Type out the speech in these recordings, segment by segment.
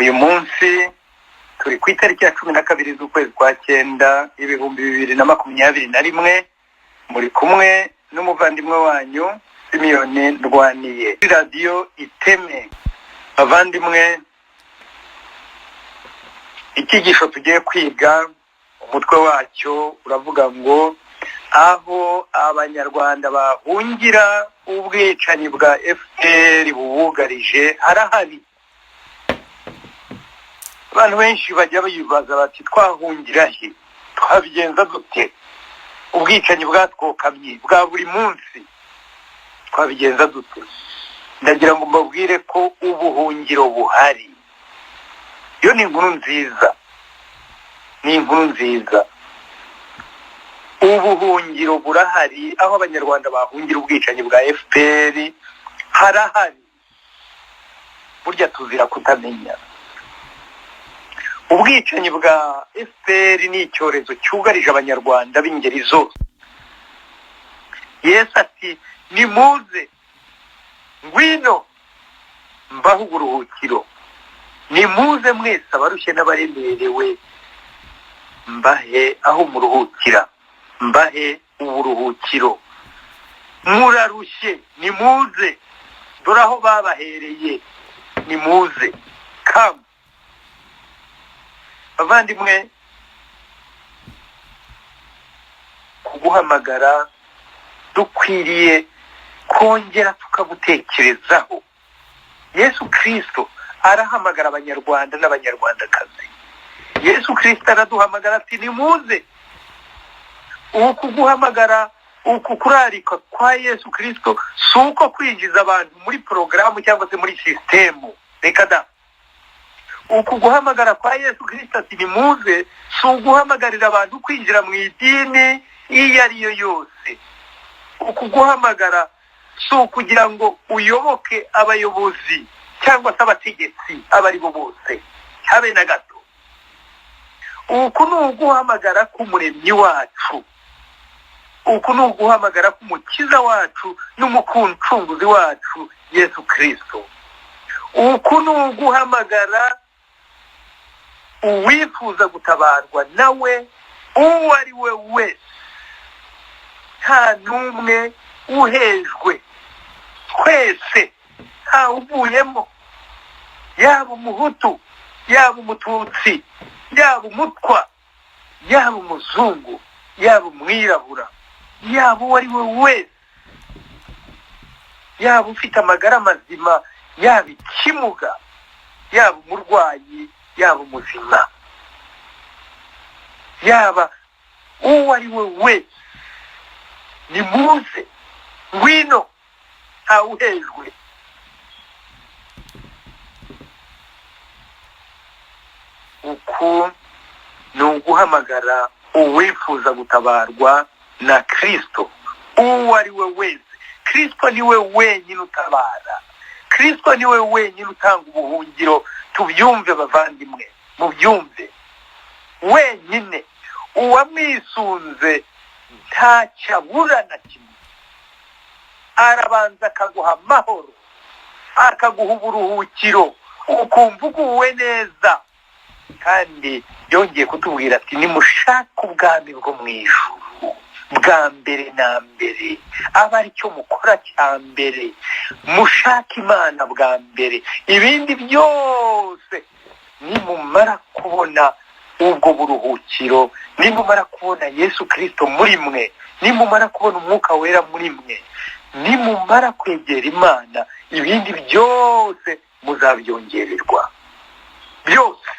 uyu munsi turi ku itariki ya 12 z'ukwezi kwa 9 2021 muri kumwe n'umuvandimwe wanyu Simeone Ndwaniye radio Iteme. Abandimwe, ikigisho tugiye kwiga umutwe wacyo uravuga ngo aho abanyarwanda bahungira ubwicanyi bwa FPR bubugarije harahari. Abantu benshi bajya bibaza bati twahungira he, twabigenza dute? Ubwicanyi bwatwokamye bwa buri munsi twabigenza dute? Ndagira ngo mbabwire ko ubuhungiro buhari. Iyo ni inkuru nziza, ni inkuru nziza. Ubuhungiro burahari, aho abanyarwanda bahungira ubwicanyi bwa FPR harahari. Burya tuzira kutamenya. Ubwicanyi bwa FPR ni icyorezo cyugarije abanyarwanda b'ingeri zose. Yesu ati nimuze, ngwino mbaho uburuhukiro, nimuze mwese abarushye n'abaremerewe mbahe aho muruhukira, mbahe uburuhukiro. Murarushye nimuze, dore aho babahereye, nimuze. Come. Abandimwe, kuguhamagara dukwiriye kongera tukagutekerezaho. Yesu Kristo arahamagara abanyarwanda n'abanyarwandakazi. Yesu Kristo araduhamagara ati nimuze. Ukuguhamagara, ukukurarika kwa Yesu Kristo si uko kwinjiza abantu muri porogaramu cyangwa se muri sisitemu. Reka da. Ukuguhamagara kwa Yesu Kristo ati nimuze si uguhamagarira abantu kwinjira mu idini iyo ari yo yose. Ukuguhamagara si ukugira ngo uyoboke abayobozi cyangwa se abategetsi abari bo bose, habe na gato. Uku ni uguhamagara k'umuremyi wacu, uku ni uguhamagara k'umukiza wacu n'umucunguzi wacu Yesu Kristo. Uku ni uguhamagara uwifuza gutabarwa nawe uwo ari we wese, nta n'umwe uhejwe, twese nta uvuyemo, yaba umuhutu, yaba umututsi, yaba umutwa, yaba umuzungu, yaba umwirabura, yaba uwo ari we wese, yaba ufite amagara mazima, yaba ikimuga, yaba umurwayi, yaba umuzima, yaba uwo ari we wese, nimuze, ngwino, ntawuhejwe. Uku ni uguhamagara uwifuza gutabarwa na Kristo, uwo ari we wese. Kristo niwe wenyine utabara, Kristo niwe wenyine utanga ubuhungiro. Tubyumve bavandimwe, mubyumve. Wenyine uwamwisunze ntacyabura na kimwe. Arabanza akaguha amahoro, akaguha uburuhukiro, ukumva uguwe neza. Kandi yongeye kutubwira ati nimushake ubwami bwo mu ijuru bwa mbere na mbere, aba ari cyo mukora cya mbere. Mushake Imana bwa mbere, ibindi byose nimumara kubona ubwo buruhukiro, nimumara kubona Yesu Kristo muri mwe, nimumara kubona umwuka wera muri mwe, nimumara kwegera Imana, ibindi byose muzabyongererwa byose.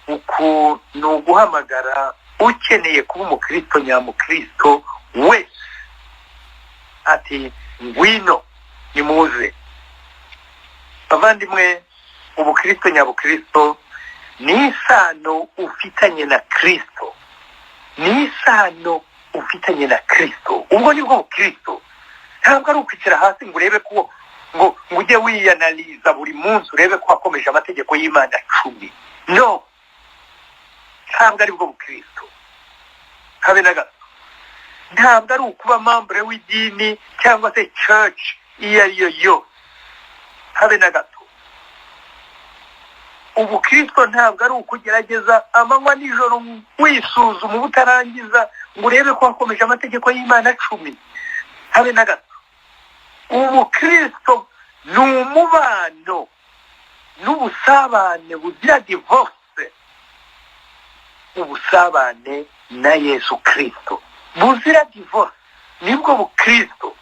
Uku ni uguhamagara ukeneye kuba umukristo nyamukristo wese ati ngwino, nimuze. Abandimwe, ubukristo nyabukristo ni isano ufitanye na Kristo, ni isano ufitanye na Kristo. Ubwo ni bwo bukristo. Ntabwo ari ukwicara hasi ngo urebe ko ngo ujye wiyanaliza buri munsi urebe ko wakomeje amategeko y'Imana 10. No, ntabwo ari bwo bukristo, habe na gato. ntabwo ari ukuba membre w'idini cyangwa se church iyo ari yo yose. habe na gato. Ubukristo ntabwo ari ukugerageza amanywa nijoro wisuzuma ubutarangiza ngo urebe ko wakomeje amategeko y'Imana 10, habe na gato. Ubukristo ni umubano n'ubusabane buzira divorce, ubusabane na Yesu Kristo buzira divorce, nibwo bukristo.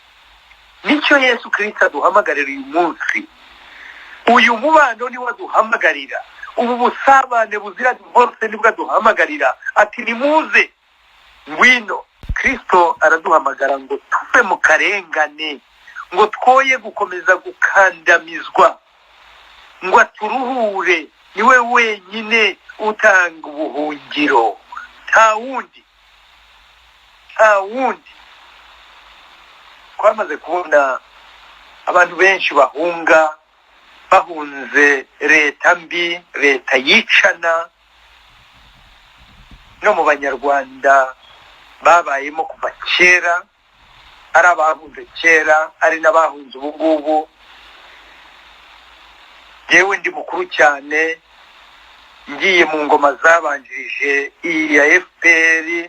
Nicyo Yesu Kristo aduhamagarira uyu munsi. Uyu mubano ni waduhamagarira, ubu busabane buzira divorce nibwo aduhamagarira ati nimuze ngwino. Kristo araduhamagara ngo tuve mu karengane, ngo twoye gukomeza gukandamizwa, ngo aturuhure. Niwe wenyine utanga ubuhungiro, nta wundi. Twamaze kubona abantu benshi bahunze leta mbi, leta yicana. No mu Banyarwanda babayemo kuva kera, ari abahunze kera, ari n'abahunze ubu ngubu. Yewe ndi mukuru cyane, ngiye mu ngoma zabanjirije iyi ya FPR,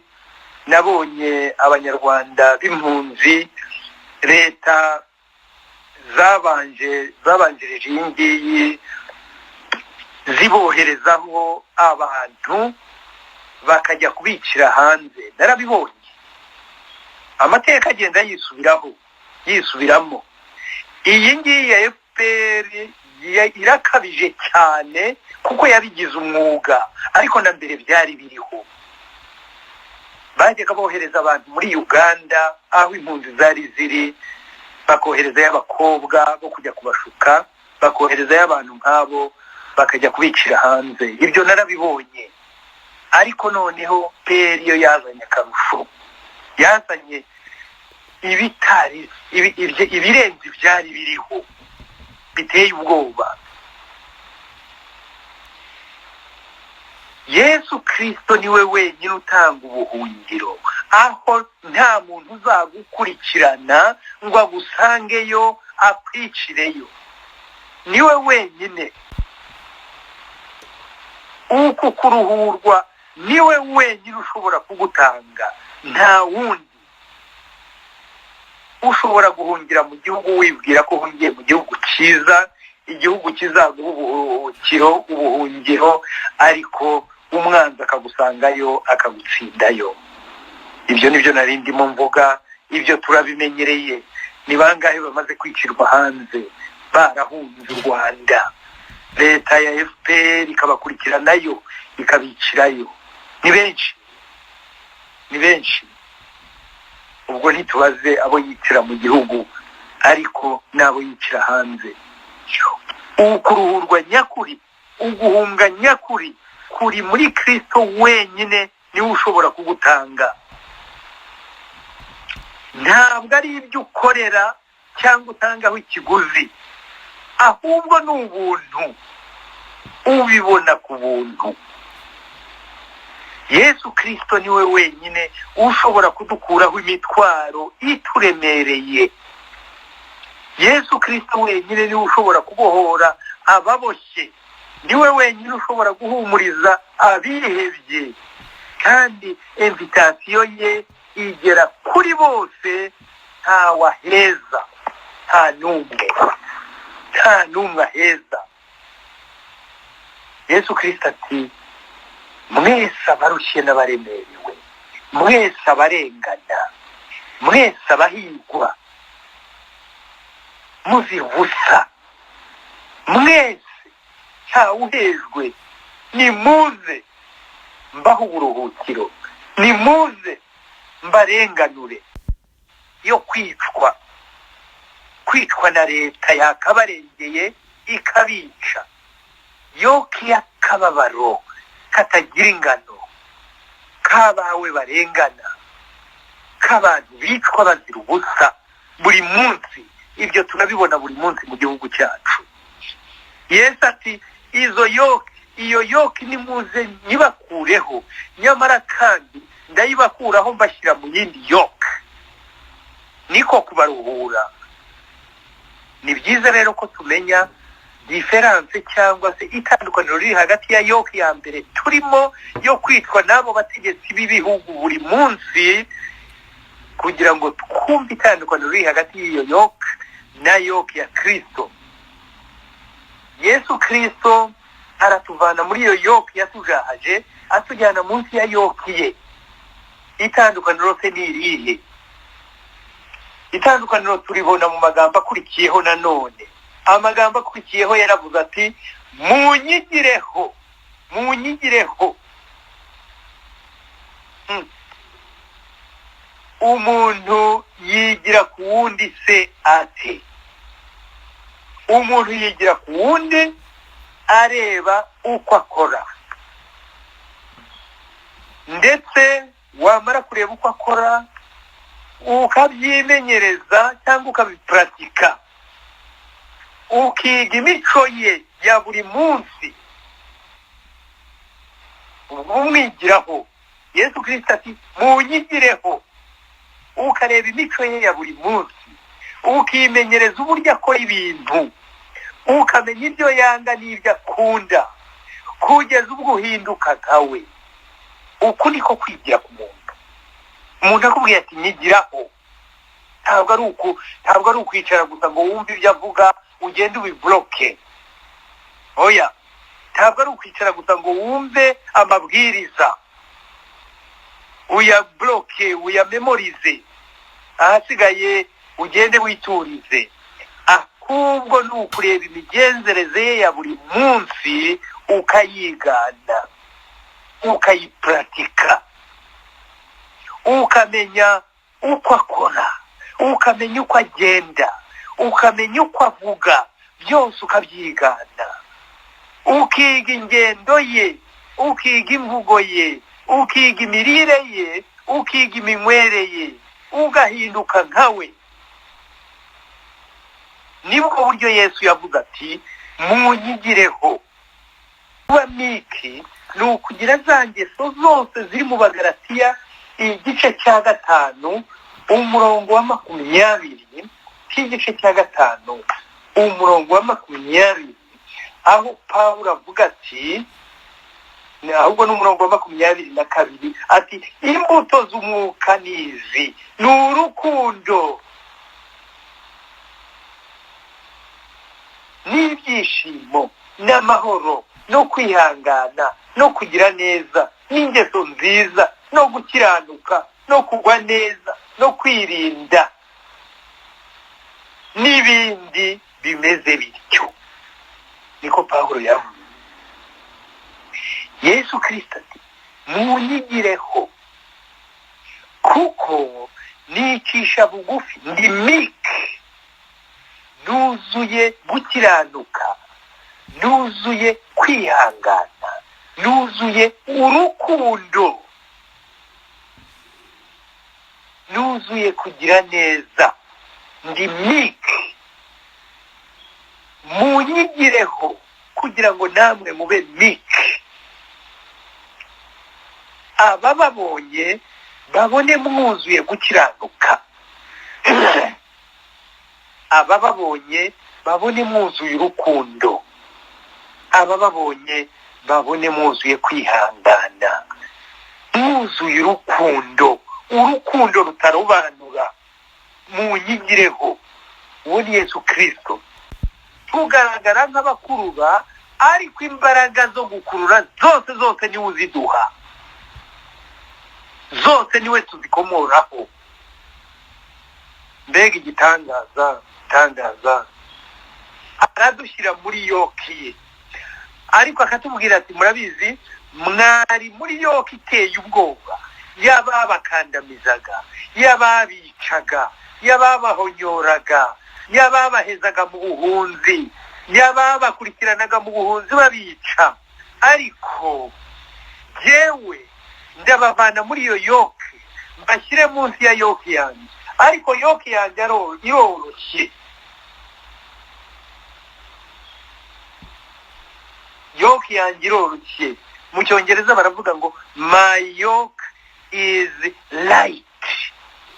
nabonye Abanyarwanda b'impunzi, leta zabanjirije iyi ngiyi ziboherezaho abantu bakajya kubicira hanze. Narabibonye, amateka agenda yisubiramo. Iyi ngiyi ya FPR irakabije cyane kuko yabigize umwuga, ariko na mbere byari biriho. Bajyaga bohereza abantu muri Uganda aho impunzi zari ziri, bakohereza y'abakobwa bo kujya kubashuka, bakohereza y'abantu nk'abo bakajya kubicira hanze. Ibyo narabibonye. Ariko noneho PER yo yazanye akarusho, yazanye ibirenze byari biriho, biteye ubwoba. Yesu Kristo niwe wenyine utanga ubuhungiro, aho nta muntu uzagukurikirana ngo agusangeyo akwicireyo. Niwe wenyine. Uku kuruhurwa niwe wenyine ushobora kugutanga, nta wundi. Ushobora guhungira mu gihugu wibwira ko hungiye mu gihugu cyiza, igihugu kizaguha ubuhungiro, ariko umwanzi akagusangayo akagutsindayo. Ibyo nibyo nari ndimo mvuga. Ibyo turabimenyereye. Ni bangahe bamaze kwicirwa hanze barahunze u Rwanda, leta ya FPR ikabakurikiranayo ikabicirayo? Ni benshi. Ubwo ntitubaze abo yicira mu gihugu, ariko nabo yicira hanze. Ukuruhurwa nyakuri, uguhunga nyakuri kuri muri Kristo wenyine, niwe ushobora kugutanga. Ntabwo ari ibyo ukorera cyangwa utangaho ikiguzi, ahubwo ni ubuntu, ubibona ku buntu. Yesu Kristo niwe wenyine ushobora kudukuraho imitwaro ituremereye. Yesu Kristo wenyine niwe ushobora kubohora ababoshye. Niwe wenyine ushobora guhumuriza abihebye. Kandi invitation ye igera kuri bose, nta waheza, nta n'umwe aheza. Yesu Kristo ati, mwese abarushye n'abaremerewe, mwese abarengana, mwese abahigwa, muzira ubusa, mwese ntawuhejwe, nimuze mbaho uburuhukiro, nimuze mbarenganure. Yo kwicwa na leta yakabarengeye ikabica, yo kiyakababaro katagira ingano, kabawe barengana, k'abantu bicwa bazira ubusa buri munsi. Ibyo turabibona buri munsi mu gihugu cyacu. Yesu ati, iyo yoke nimuze nyibakureho, nyamara kandi ndayibakuraho mbashyira mu yindi yoke. Niko kubaruhura. ni byiza rero ko tumenya diferanse cyangwa se itandukaniro riri hagati ya yoke ya mbere turimo yo kwitwa n'abo bategetsi b'ibihugu buri munsi, kugira ngo twumve itandukaniro riri hagati y'iyo yoke na yoke ya Kristo. Yesu Kristo aratuvana muri iyo yoke yatujahaje atujyana munsi ya yoke ye. Itandukaniro se ni irihe? Itandukaniro turibona mu magambo akurikiyeho nanone. Amagambo akurikiyeho yaravuze ati munyigireho. Umuntu yigira ku wundi se ate? Umuntu yigira ku wundi areba uko akora, ndetse wamara kureba uko akora ukabyimenyereza cyangwa ukabipuratika, ukiga imico ye ya buri munsi, umwigiraho. Yesu Kristo ati munyigireho, ukareba imico ye ya buri munsi, ukimenyereza uburyo akora ibintu, ukamenya ibyo yanga n'ibyo akunda, kugeza ubwo uhinduka nkawe. Uku niko kwigira ku muntu. Umuntu akubwiye ati nyigiraho, ntabwo ari ukwicara gusa ngo wumve ibyo avuga ugende ubibloke. Oya, ntabwo ari ukwicara gusa ngo wumve amabwiriza uyabloke, uyamemorize, ahasigaye ugende witurize. Ahubwo ni ukureba imigenzereze ye ya buri munsi, ukayigana, ukayipuratika, ukamenya uko akora, ukamenya uko agenda, ukamenya uko avuga, byose ukabyigana. Ukiga ingendo ye, ukiga imvugo ye, ukiga imirire ye, ukiga iminywere ye, ugahinduka nkawe. Nibwo buryo Yesu yavuze ati munyigireho. Kuba miki ni ukugira za ngeso zose ziri mu Bagalatiya igice cya 5 umurongo wa 20, igice cya 5 umurongo wa 20, aho Pawulo avuga ati, ahubwo n'umurongo wa 22 ati imbuto z'umwuka nizi: ni urukundo, n'ibyishimo, n'amahoro, no kwihangana, no kugira neza, n'ingeso nziza, no gukiranuka, no kugwa neza, no kwirinda, n'ibindi bimeze bityo. Niko Pawulo yavuze. Yesu Kristo ati munyigireho, kuko nicisha bugufi, ndi mike, nuzuye gukiranuka, nuzuye kwihangana, nuzuye urukundo, nuzuye kugira neza, ndi mike. Munyigireho kugira ngo namwe mube mike. Abababonye babone mwuzuye gukiranuka. Abababonye babone mwuzuye urukundo. Abababonye babone mwuzuye kwihangana, mwuzuye urukundo, urukundo rutarobanura. Munyigireho. Uwo ni Yesu Kristo. Tugaragara nk'abakurura, ariko imbaraga zo gukurura zose niwe uziduha, zose niwe tuzikomoraho. Mbega igitangaza! Aradushyira muri yoke ye, ariko akatubwira ati murabizi, mwari muri yoke iteye ubwoba, y'ababakandamizaga, y'ababicaga, y'ababahonyoraga, y'ababahezaga mu buhunzi, y'ababakurikiranaga mu buhunzi babica. Ariko jewe ndabavana muri iyo yoke, mbashyire munsi ya yoke yanjye. Ariko yoke yanjye iroroshye. Yoke yanjye iroroshye. Mu Cyongereza baravuga ngo my yoke is light,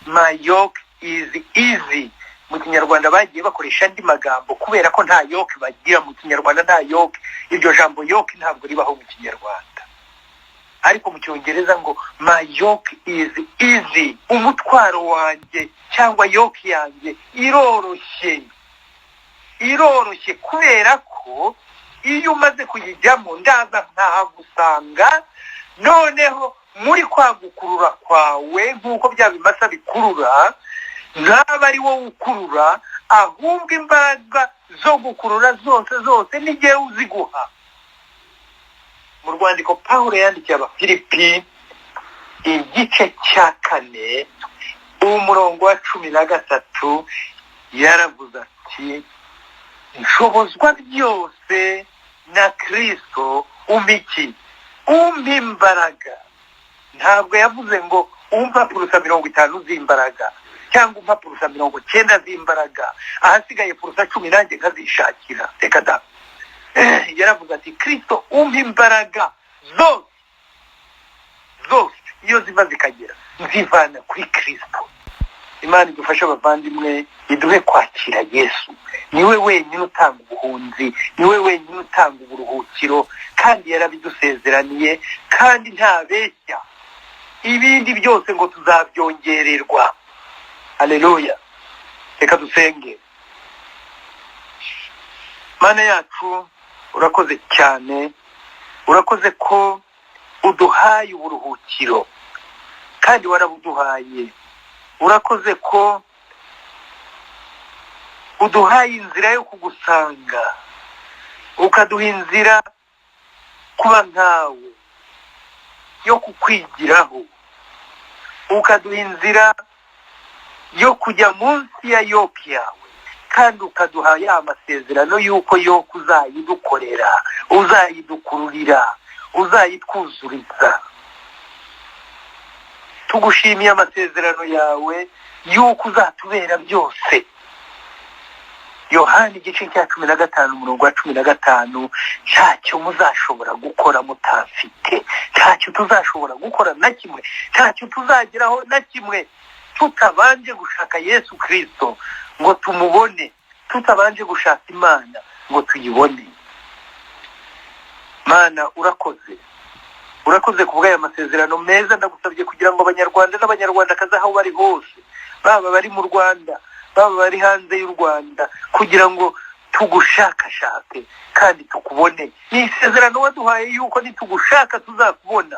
my yoke is easy. mu kinyarwanda bagiye bakoresha andi magambo kubera ko nta yoke bagira mu kinyarwanda, nta yoke. Iryo jambo yoke ntabwo ribaho mu kinyarwanda, ariko mu cyongereza ngo my yoke is easy, umutwaro wanjye cyangwa yoke yanjye iroroshye kubera ko iyo umaze kuyijyamo ndaza ntahagusanga, noneho muri kwagukurura kwawe nk'uko bya bimasa bikurura, ntaba ari wowe ukurura, ahubwo imbaraga zo gukurura zose n'igihe uziguha. Mu rwandiko Pawulo yandikiye Abafilipi igice cya 4 umurongo wa 13 yaravuze ati nshobozwa byose na Kristo umpa imbaraga. Ntabwo yavuze ngo umpa purusa 50 z'imbaraga cyangwa umpa purusa 90 z'imbaraga, ahasigaye purusa 10 nanjye nkazishakira. Reka da, yaravuze ati Kristo umpa imbaraga zose iyo ziva zikagera nzivana kuri Kristo. Imana idufashe abavandimwe, iduhe kwakira Yesu. Niwe wenyine utanga ubuhunzi, niwe wenyine utanga uburuhukiro, kandi yarabidusezeraniye, kandi ntabeshya. Ibindi byose ngo tuzabyongererwa. Haleluya. Reka dusenge. Mana yacu, urakoze cyane, urakoze ko uduhaye uburuhukiro, kandi warabuduhaye. Urakoze ko uduhaye inzira yo kugusanga, ukaduha inzira kuba nkawe yo kukwigiraho, ukaduha inzira yo kujya munsi ya yoke yawe, kandi ukaduha ya masezerano y'uko yoke uzayidukorera, uzayidukururira, uzayitwuzuriza. Tugushimiye amasezerano yawe y'uko uzatubera byose. Yohana igice cya 15 umurongo wa 15, ntacyo muzashobora gukora mutafite, ntacyo tuzashobora gukora na kimwe, ntacyo tuzageraho na kimwe tutabanje gushaka Yesu Kristo ngo tumubone, tutabanje gushaka Imana ngo tuyibone. Mana urakoze kubwa aya masezerano meza. Ndagusabye kugira ngo abanyarwanda n'abanyarwandakazi aho bari hose, baba bari mu Rwanda, baba bari hanze y'u Rwanda, kugira ngo tugushakashake kandi tukubone. Ni isezerano waduhaye yuko nitugushaka tuzakubona.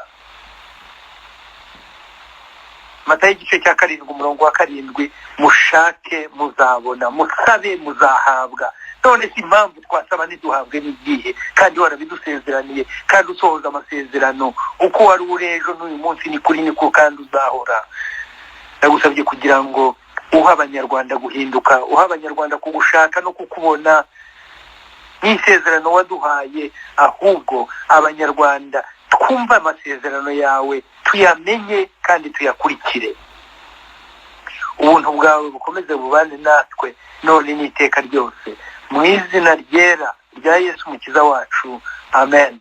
Matayo igice cya 7 umurongo wa 7, mushake muzabona, musabe muzahabwa. None si impamvu twasaba ntiduhabwe n'igihe, kandi warabidusezeraniye, kandi usohoza amasezerano. Uko wari urejo n'uyu munsi ni kuri niko kandi uzahora. Ndagusabye kugira ngo uha abanyarwanda guhinduka, uha abanyarwanda kugushaka no kukubona. Ni isezerano waduhaye, ahubwo abanyarwanda twumva amasezerano yawe, tuyamenye kandi tuyakurikire. Ubuntu bwawe bukomeze bubane natwe none n'iteka ryose, mu izina ryera rya Yesu umukiza wacu. Amen.